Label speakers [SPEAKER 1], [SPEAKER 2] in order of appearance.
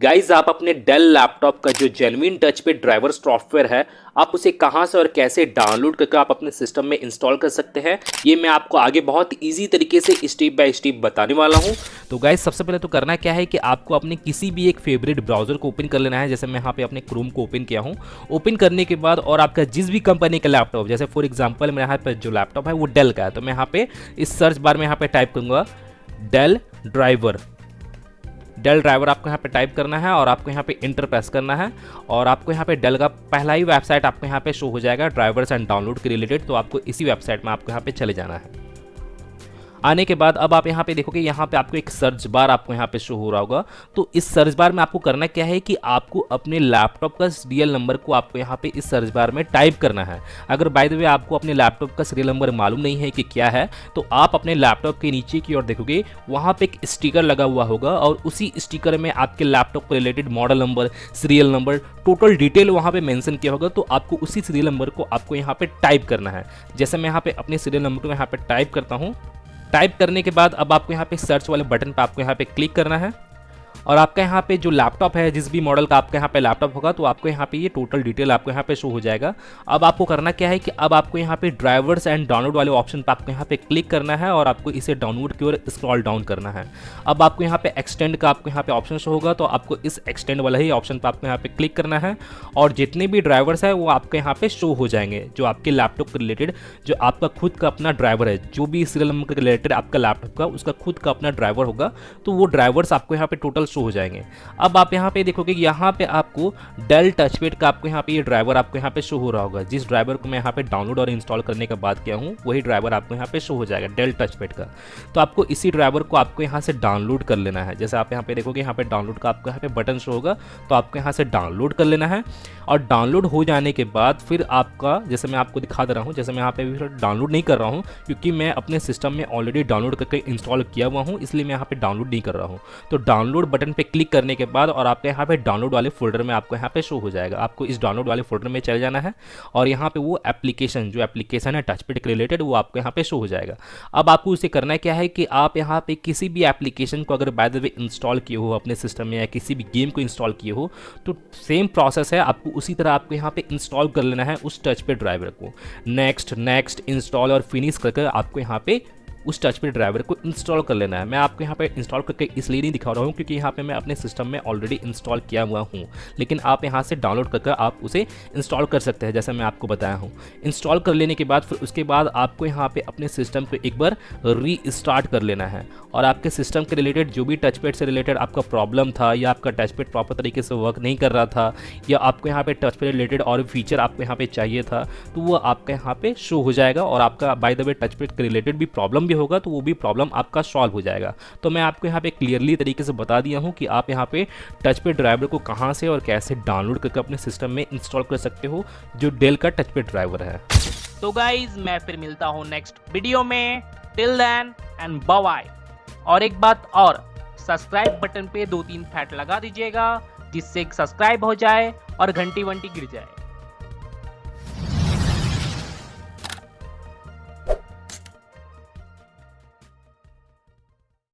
[SPEAKER 1] Guys आप अपने Dell laptop का जो जेन्युइन टच पे ड्राइवर सॉफ्टवेयर है आप उसे कहां से और कैसे डाउनलोड करके आप अपने सिस्टम में इंस्टॉल कर सकते हैं, ये मैं आपको आगे बहुत इजी तरीके से स्टेप बाय स्टेप बताने वाला हूं। तो गाइज सबसे पहले तो करना क्या है कि आपको अपने किसी भी एक फेवरेट ब्राउजर को ओपन कर लेना है। जैसे मैं यहाँ पे अपने क्रोम को ओपन किया हूँ। ओपन करने के बाद और आपका जिस भी कंपनी का लैपटॉप, जैसे फॉर एग्जाम्पल मेरे यहाँ पे जो लैपटॉप है वो डेल का है, तो मैं यहाँ पे इस सर्च बार में यहाँ पे टाइप करूँगा डेल ड्राइवर। डेल ड्राइवर आपको यहाँ पे टाइप करना है और आपको यहाँ पे इंटर प्रेस करना है और आपको यहाँ पे डेल का पहला ही वेबसाइट आपको यहाँ पे शो हो जाएगा ड्राइवर्स एंड डाउनलोड के रिलेटेड। तो आपको इसी वेबसाइट में आपको यहाँ पे चले जाना है। आने के बाद अब आप यहाँ पे देखोगे यहाँ पे आपको एक सर्च बार आपको यहाँ पे शो हो रहा होगा। तो इस सर्च बार में आपको करना क्या है कि आपको अपने लैपटॉप का सीरियल नंबर को आपको यहाँ पे इस सर्च बार में टाइप करना है। अगर बाय द वे आपको अपने लैपटॉप का सीरियल नंबर मालूम नहीं है कि क्या है, तो आप अपने लैपटॉप के नीचे की ओर देखोगे वहाँ पे एक स्टिकर लगा हुआ होगा और उसी स्टिकर में आपके लैपटॉप को related model number, serial number, total detail वहाँ पे मेंशन किया होगा। तो आपको उसी सीरियल नंबर को आपको यहाँ पे टाइप करना है। जैसे मैं यहाँ पे अपने सीरियल नंबर को यहाँ पे टाइप करता हूँ। टाइप करने के बाद अब आपको यहाँ पे सर्च वाले बटन पे आपको यहाँ पे क्लिक करना है और आपका यहाँ पे जो लैपटॉप है, जिस भी मॉडल का आपका यहाँ पे लैपटॉप होगा, तो आपको यहाँ पे ये टोटल डिटेल आपको यहाँ पे शो हो जाएगा। अब आपको करना क्या है कि अब आपको यहाँ पे ड्राइवर्स एंड डाउनलोड वाले ऑप्शन पे आपको यहाँ पे क्लिक करना है और आपको इसे डाउनलोड की ओर स्क्रॉल डाउन करना है। अब आपको यहाँ पे एक्सटेंड का आपको यहाँ पे ऑप्शन शो होगा, तो आपको इस एक्सटेंड वाला ही ऑप्शन पर आपको यहाँ पे क्लिक करना है और जितने भी ड्राइवर्स है वो आपके यहाँ पे शो हो जाएंगे। जो आपके लैपटॉप के रिलेटेड जो आपका खुद का अपना ड्राइवर है, जो भी सीरियल नंबर के रिलेटेड आपका लैपटॉप का उसका खुद का अपना ड्राइवर होगा, तो वो ड्राइवर्स आपको यहाँ पे टोटल शो हो जाएंगे। अब आप यहाँ पे देखोगे यहाँ पे आपको डेल टचपैड का आपको यहाँ पे ये ड्राइवर आपको यहाँ पे शो हो रहा होगा। जिस ड्राइवर को मैं यहाँ पे डाउनलोड और इंस्टॉल करने का बात किया हूँ वही ड्राइवर आपको यहाँ पे शो हो जाएगा डेल टचपैड का। तो आपको इसी ड्राइवर को आपको यहाँ से डाउनलोड कर लेना है। जैसे आप यहाँ पे देखोगे यहाँ पे डाउनलोड का आपको यहाँ पे बटन शो होगा, तो आपको यहाँ से डाउनलोड कर लेना है। और डाउनलोड हो जाने के बाद फिर आपका, जैसे मैं आपको दिखा दे रहा हूँ, जैसे मैं यहाँ पे डाउनलोड नहीं कर रहा हूँ क्योंकि मैं अपने सिस्टम में ऑलरेडी डाउनलोड करके इंस्टॉल किया हुआ हूँ, इसलिए मैं यहाँ पे डाउनलोड नहीं कर रहा हूँ। तो डाउनलोड बटन पे क्लिक करने के बाद और आपके यहाँ पे डाउनलोड वाले फोल्डर में आपको यहाँ पे शो हो जाएगा। आपको इस डाउनलोड वाले फोल्डर में चले जाना है और यहाँ पे वो एप्लीकेशन, जो एप्लीकेशन है टचपैड के रिलेटेड, वो आपको यहाँ पे शो हो जाएगा। अब आपको उसे करना क्या है कि आप यहाँ पे किसी भी एप्लीकेशन को अगर बाय द वे इंस्टॉल किए हो अपने सिस्टम में या किसी भी गेम को इंस्टॉल किए हो, तो सेम प्रोसेस है, आपको उसी तरह आपको यहाँ पे इंस्टॉल कर लेना है उस टचपैड ड्राइवर को। नेक्स्ट इंस्टॉल और फिनिश करके आपको यहाँ पे उस टचपैड ड्राइवर को इंस्टॉल कर लेना है। मैं आपको यहाँ पे इंस्टॉल करके इसलिए नहीं दिखा रहा हूँ क्योंकि यहाँ पे मैं अपने सिस्टम में ऑलरेडी इंस्टॉल किया हुआ हूँ, लेकिन आप यहाँ से डाउनलोड करके आप उसे इंस्टॉल कर सकते हैं जैसे मैं आपको बताया हूँ। इंस्टॉल कर लेने के बाद फिर उसके बाद आपको यहाँ पे अपने सिस्टम को एक बार रीस्टार्ट कर लेना है और आपके सिस्टम के रिलेटेड जो भी टचपैड से रिलेटेड आपका प्रॉब्लम था या आपका टचपैड प्रॉपर तरीके से वर्क नहीं कर रहा था या आपको यहाँ पे टचपैड रिलेटेड और फीचर आपको यहाँ पे चाहिए था, तो वो आपका यहाँ पे शो हो जाएगा और आपका बाय द वे टचपैड के रिलेटेड भी प्रॉब्लम भी होगा तो वो भी प्रॉब्लम आपका सॉल्व हो जाएगा। तो मैं आपको यहाँ पे क्लियरली तरीके से बता दिया हूँ कि आप यहाँ पे टचपैड ड्राइवर को कहाँ से और कैसे डाउनलोड करके अपने सिस्टम में इंस्टॉल कर सकते हो, जो डेल का टचपैड ड्राइवर है।
[SPEAKER 2] तो गाइज मैं फिर मिलता हूँ नेक्स्ट वीडियो में। Till then and bye bye. और एक बात और, सब्सक्राइब बटन पे 2-3 फैट लगा दीजिएगा जिससे सब्सक्राइब हो जाए और घंटी वंटी गिर जाए।